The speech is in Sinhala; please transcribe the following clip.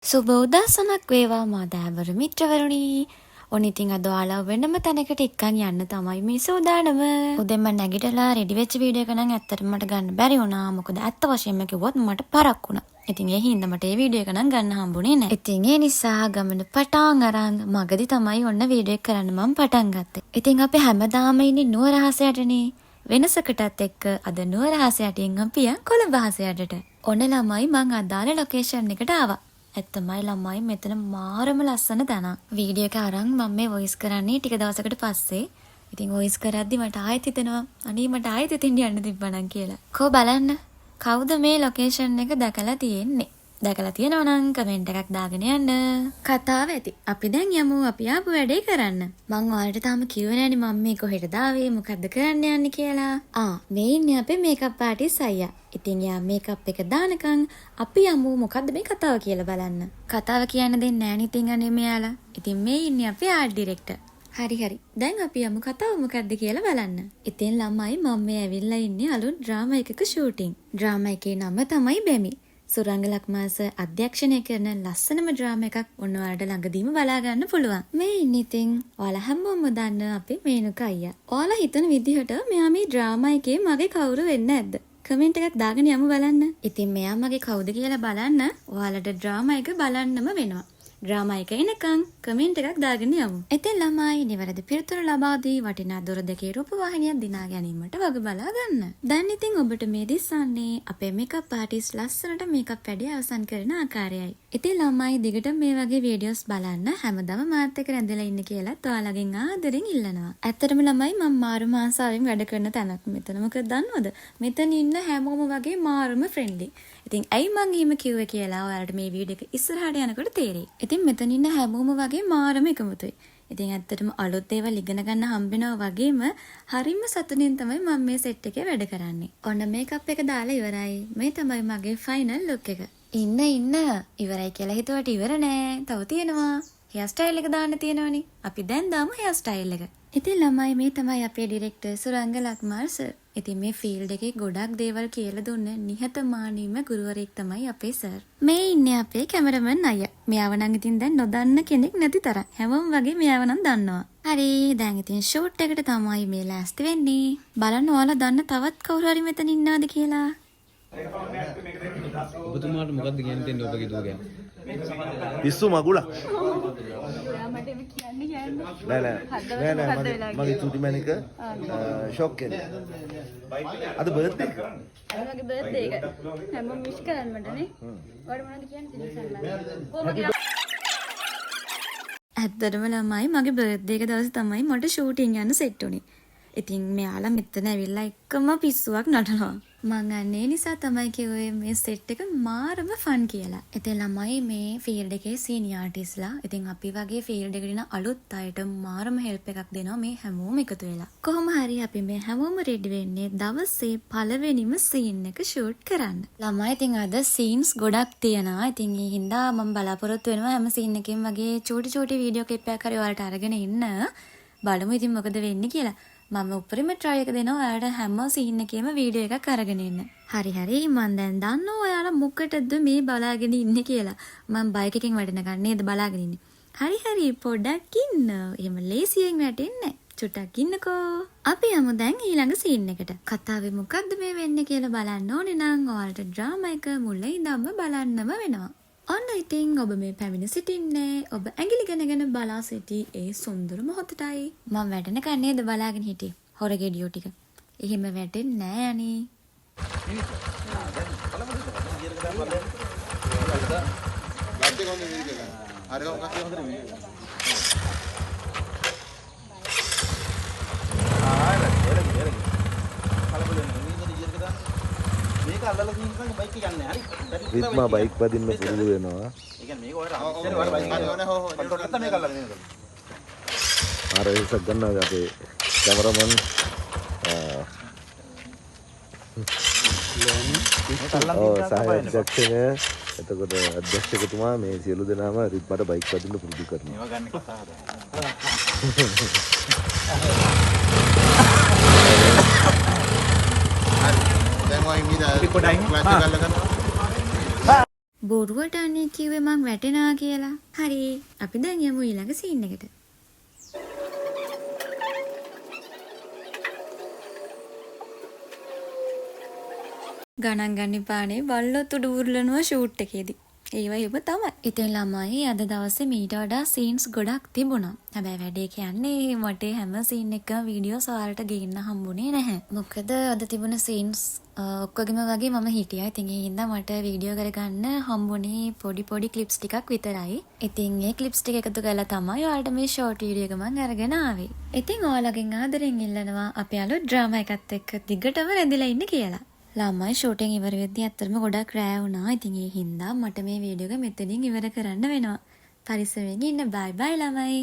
සුබෝදසනක් වේවා මාදෑවර මිත්‍රවරුනි. ඔන්න ඉතින් අද ඔයාලා වෙනම තැනකට එක්කන් යන්න තමයි මේ සූදානම. උදෙන්ම නැගිටලා රෙඩි වෙච්ච වීඩියෝ එක නම් ඇත්තටම මට ගන්න බැරි වුණා. මොකද ඇත්ත වශයෙන්ම කිව්වොත් මට පරක් වුණා. ඉතින් ඒ හින්දා මට මේ වීඩියෝ එක නම් ගන්න හම්බුනේ නැහැ. ඉතින් ඒ නිසා ගමන පටන් අරන් මගදී තමයි ඔන්න වීඩියෝ එක කරන්න මම පටන් ගත්තේ. ඉතින් අපි හැමදාම ඉන්නේ නුවරහසයටනේ. වෙනසකටත් එක්ක අද නුවරහසයටින් අපි කොළඹ හසයටට. ඔන්න ළමයි මං අදාළ ලොකේෂන් එකට ආවා. ඇත්තමයි ළමයි මෙතන මාරම ලස්සන තැනක්. වීඩියෝ එක අරන් මම මේ වොයිස් කරන්නේ ටික දවසකට පස්සේ. ඉතින් වොයිස් කරද්දි මට ආයෙත් හිතෙනවා අනේ මට ආයෙත් එතෙන් යන්න තිබ්බනම් කියලා. කො බලන්න. කවුද මේ ලොකේෂන් එක දැකලා තියෙන්නේ? දැකලා තියෙනවා නම් කමෙන්ට් එකක් දාගෙන යන්න. කතාව ඇති. අපි දැන් යමු අපි ආපු වැඩේ කරන්න. මං ඔයාලට තාම කිව්වේ නෑනේ මම මේ කොහෙටද ආවේ මොකද්ද කරන්න යන්නේ කියලා. මේ ඉන්නේ අපේ මේකප් ආටිස් අයියා. ඉතින් යා මේකප් එක දානකම් අපි යමු මොකද්ද මේ කතාව කියලා බලන්න. කතාව කියන්න දෙන්නේ නෑනේ ඉතින් අනේ මෙයාලා. ඉතින් මේ ඉන්නේ අපේ ආර්ට් ඩිරෙක්ටර්. හරි. දැන් අපි යමු කතාව මොකද්ද කියලා බලන්න. ඉතින් ළමයි මම මේ ඇවිල්ලා ඉන්නේ අලුත් ඩ්‍රාමා එකක ෂූටින්. ඩ්‍රාමා එකේ නම තමයි බැමි. සුරංග ලක්මාස අධ්‍යක්ෂණය කරන ලස්සනම ඩ්‍රාමා එකක් ඔන්න ඔයාලට ළඟදීම බලා ගන්න පුළුවන්. මේ ඉන්නේ ඉතින් ඔයාලා හැමෝම දන්න අපේ මේනුක අයියා. ඔයාලා හිතන විදිහට මෙයා මේ ඩ්‍රාමා එකේ මගේ කවුරු වෙන්නේ නැද්ද? කමෙන්ට් එකක් දාගෙන යමු බලන්න. ඉතින් මෙයා මගේ කවුද කියලා බලන්න ඔයාලට ඩ්‍රාමා එක බලන්නම වෙනවා. ඩ්‍රාමා එක එනකන් කමෙන්ට් එකක් දාගෙන යමු. එතෙන් ළමයි නිවැරදි පිළිතුරු ලබා දී වටිනා දොර දෙකේ රූපවාහිනියක් දිනා ගැනීමට වග බලා ගන්න. දැන් ඉතින් ඔබට මේ දිස්සන්නේ අපේ මේකප් ආටිස් ලස්සනට මේකප් වැඩේ අවසන් කරන ආකාරයයි. ඉතින් ළමයි දිගට මේ වගේ වීඩියෝස් බලන්න හැමදාම මාත් එක්ක රැඳලා ඉන්න කියලාත් ඔයාලගෙන් ආදරෙන් ඉල්ලනවා. ඇත්තටම ළමයි මම මාරුම ආසාවෙන් වැඩ කරන තැනක් මෙතන. මොකද දන්නවද? මෙතන ඉන්න හැමෝම වගේ මාරුම ෆ්‍රෙන්ඩ්ලි. ඉතින් ඇයි මං එහෙම කිව්වේ කියලා ඔයාලට මේ වීඩියෝ එක ඉස්සරහට යනකොට තේරෙයි. ඉතින් මෙතන ඉන්න හැමෝම වගේ මාරම එකමුතුයි. ඉතින් ඇත්තටම අලුත් දේවල් ඉගෙන ගන්න හම්බෙනවා වගේම හරිම සතුටින් තමයි මම මේ සෙට් එකේ වැඩ කරන්නේ. ඔන්න මේකප් එක දාලා ඉවරයි. මේ තමයි මගේ ෆයිනල් ලුක් එක. ඉන්න ඉවරයි කියලා හිතුවට ඉවර නෑ. තව තියෙනවා. හෙයාර් ස්ටයිල් එක දාන්න තියෙනවනේ. අපි දැන් දාමු හෙයාර් ස්ටයිල් එක. ඉතින් ළමයි මේ තමයි අපේ ඩිරෙක්ටර් සුරංග ලක්මාල් සර්. ඉතින් මේ ෆීල්ඩ් එකේ ගොඩක් දේවල් කියලා දුන්න නිහතමානීම ගුරුවරයෙක් තමයි අපේ සර්. මේ ඉන්නේ අපේ කැමරමන් අයියා. මෙයාව නම් ඉතින් දැන් නොදන්න කෙනෙක් නැති තරම්. හැමෝම වගේ මෙයාව නම් දන්නවා. හරි දැන් ඉතින් ෂූට් එකට තමයි මේ ලෑස්ති වෙන්නේ. බලන්න ඔයාලා දන්න තවත් කවුරු හරි මෙතන ඉන්නවද කියලා. ඔබතුමාට මොකද්ද කියන්න තියෙන්නේ ඔබගේ දුව ගැන? පිස්සු මගුලා. නෑ මගේ චුටි මැනික ෂොක් එක. අද බර්ත්ඩේ එක. අද මගේ බර්ත්ඩේ එක. හැමෝම විශ් කරන්න මටනේ. ඔයාලා මොනවද කියන්නේ? ඇත්තටම ළමයි මගේ බර්ත්ඩේ එක දවසේ තමයි මට ෂූටින් යන්න සෙට් උනේ. ඉතින් මෙයාලා මෙතන ඇවිල්ලා එකම පිස්සුවක් නටනවා. මං අන්නේ නිසා තමයි කිව්වේ මේ සෙට් එක මාරම ෆන් කියලා. ඉතින් ළමයි මේ ෆීල්ඩ් එකේ සීනියර් ආටිස්ලා. ඉතින් අපි වගේ ෆීල්ඩ් එකට ඉන්න අලුත් අයට මාරම හෙල්ප් එකක් දෙනවා මේ හැමෝම එකතු වෙලා. කොහොම හරි අපි මේ හැමෝම රෙඩි වෙන්නේ දවසේ පළවෙනිම සීන් එක ෂූට් කරන්න. ළමයි ඉතින් අද සීන්ස් ගොඩක් තියෙනවා. ඉතින් ඒ හින්දා මම බලාපොරොත්තු වෙනවා හැම සීන් එකකින් වගේ චූටි වීඩියෝ ක්ලිප් එකක් හරි ඔයාලට අරගෙන ඉන්න. බලමු ඉතින් මොකද වෙන්නේ කියලා. මම උපරිම try එක දෙනවා ඔයාලට හැම සීන් එකේම වීඩියෝ එකක් අරගෙන එන්න. හරි මම දැන් දන්නවා ඔයාලා මොකටද මේ බලාගෙන ඉන්නේ කියලා. මම බයික් එකෙන් වැටෙනකන් නේද බලාගෙන ඉන්නේ. හරි පොඩ්ඩක් ඉන්න. එහෙම ලේසියෙන් වැටෙන්නේ නැහැ. චුට්ටක් ඉන්නකෝ. අපි යමු දැන් ඊළඟ සීන් එකට. කතාවේ මොකද්ද මේ වෙන්නේ කියලා බලන්න ඕනේ නම් ඔයාලට ඩ්‍රාමා එක මුල ඉඳන්ම බලන්නම වෙනවා. ඔන්න ඉතින් ඔබ මේ පැමිණ සිටින්නේ ඔබ ඇඟිලි ගණගෙන බලා සිටි ඒ සුන්දර මොහොතටයි. මම වැටෙනකන් නේද බලාගෙන හිටියේ. හොර ගෙඩියෝ ටික. එහෙම වැටෙන්නේ නෑ අනේ. රිද්මා බයික් පදින්න පුරුදු වෙනවා. අර ඒසක් ගන්නවා අපේ කැමරමන් සහායක්ෂණය. එතකොට අධ්‍යක්ෂකතුමා මේ සියලු දෙනාම රිද්මට බයික් පදින්න පුරුදු කරනවා. දැන් බොරුවට අනේ කිව්වේ මං වැටෙනවා කියලා. හරි. අපි දැන් යමු ඊළඟ සීන් එකට. ගණන් ගන්න පානේ බල්ලොත් උඩ උරුලනවා ෂූට් එකේදී. ඒවා එහෙම තමයි. ඉතින් ළමයි අද දවසේ මීට වඩා සීන්ස් ගොඩක් තිබුණා. හැබැයි වැඩේ කියන්නේ මට හැම සීන් එකම වීඩියෝස් ඔයාලට ගේන්න හම්බුනේ නැහැ. මොකද අද තිබුණ සීන්ස් ඔක්කොගෙම වගේ මම හිටියා. ඉතින් ඒ හින්දා මට වීඩියෝ කරගන්න හම්බුනේ පොඩි ක්ලිප්ස් ටිකක් විතරයි. ඉතින් ඒ ක්ලිප්ස් ටික එකතු කරලා තමයි ඔයාලට මේ ෂෝට් වීඩියෝ එක මම අරගෙන ආවේ. ඉතින් ඔයාලගෙන් ආදරෙන් ඉල්ලනවා අපේ අලුත් ඩ්‍රාමා එකත් එක්ක දිගටම රැඳිලා ඉන්න කියලා. ළමයි ෂූටින් ඉවර වෙද්දී ඇත්තටම ගොඩක් රෑ වුණා. ඉතින් ඒ හින්දා මට මේ වීඩියෝ එක මෙතනින් ඉවර කරන්න වෙනවා. පරිස්සමෙන් ඉන්න. බයි බයි ළමයි.